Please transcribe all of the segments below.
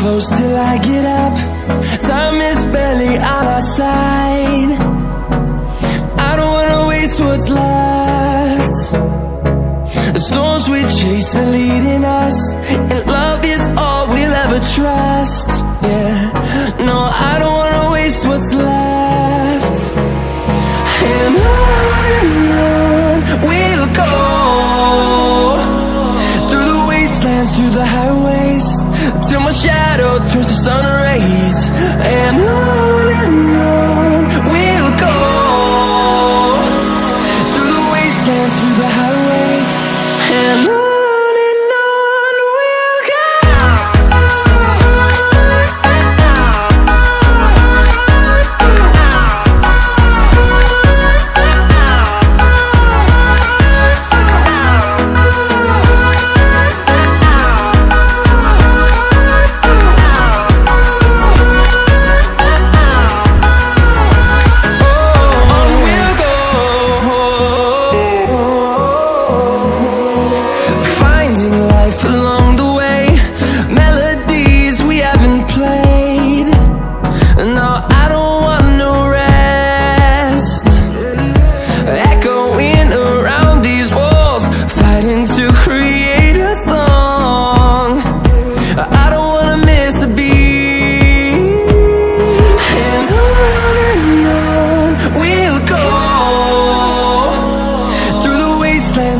close till I get up. Time is barely on our side. I don't wanna waste what's left. The storms we chase are leading us, and love is all we'll ever trust. Yeah, no, I don't wanna waste what's left. And on we'll go, through the wastelands, through the highways, till my shadow turns to sun rays. And on we'll go, through the wastelands, through the highways, and on we'll go.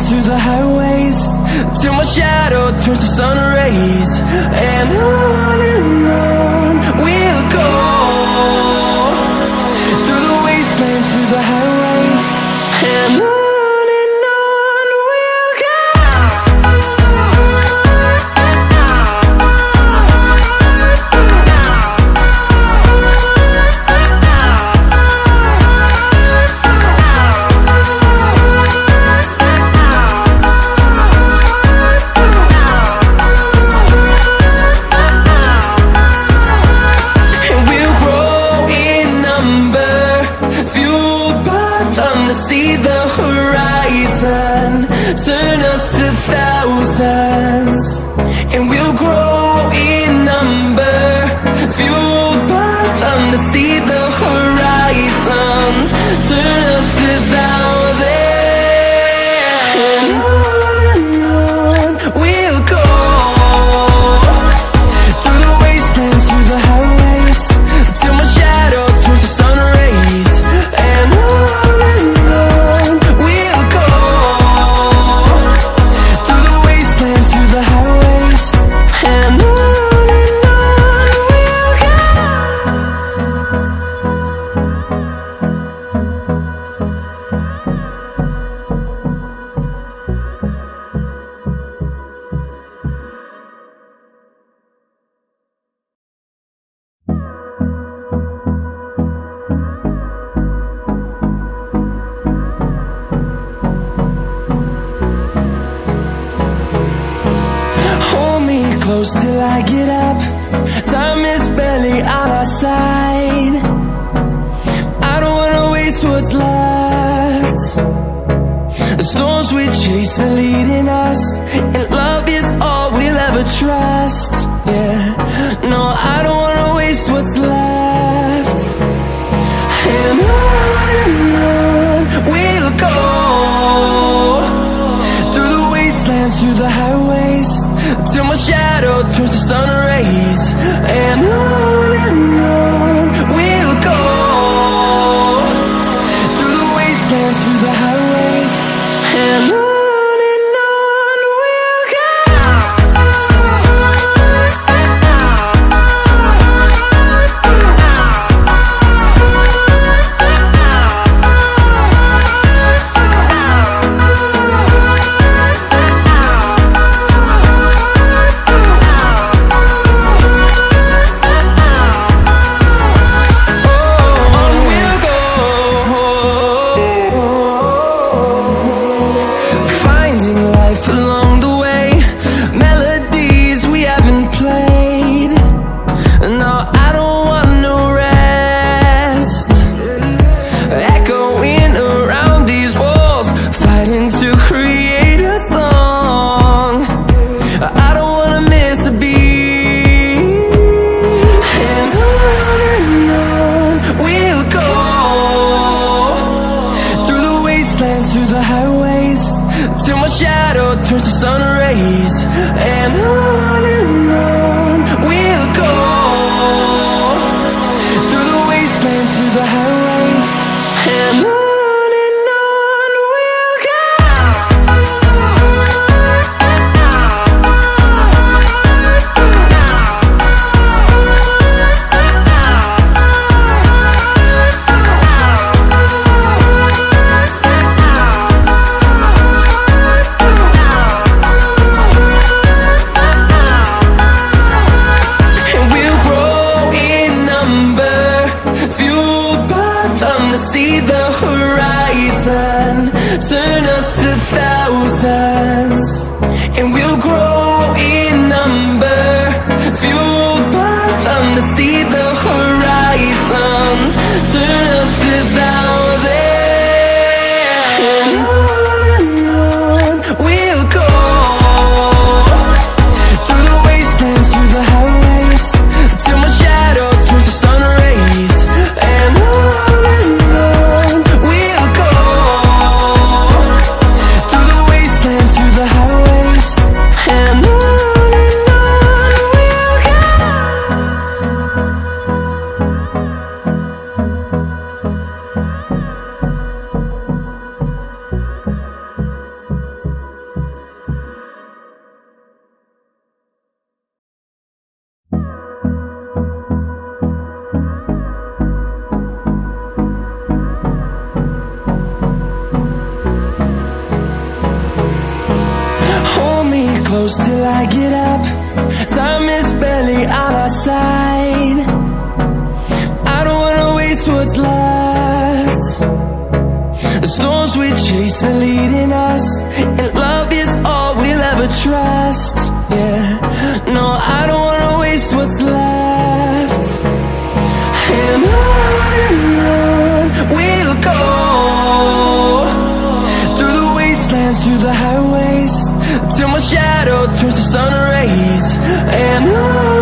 Through the highways, till my shadow turns to sun rays. And on we'll go, through the wastelands, through the highways, and on we'll go. See the horizon, turn us to thousands, and we'll grow in number, fueled by them to see the horizon, turn us to thousands. And on we'll go, through the wastelands, through the highways, till my shadow turns to sun rays. And close till I get up. Time is barely on our side. I don't wanna waste what's left. The storms we chase are leading us, and love is all we'll ever trust. Yeah, no, I don't wanna waste what's left. And on we'll go, through the wastelands, through the highways, till my shadow turns to sun rays. And on we'll go, through the wastelands, through the highways, and on we'll go. to see the horizon. Turn us to thousands, and we'll grow in number. Fueled by them to see the horizon. Turn us to thousands, and on we'll go. Through the wastelands, through the highways, till my shadow turns to sun rays. And on we'll go. Through the wastelands, through the highways, and on we'll go. Hold me close till I get up. Time is barely on our side. I don't wanna waste what's left. The storms we chase are leading us, and love is all we'll ever trust. Yeah, no, I don't wanna waste what's left. And on we'll go. Through the wastelands, through the highways, till my shadow turns to sun rays. And on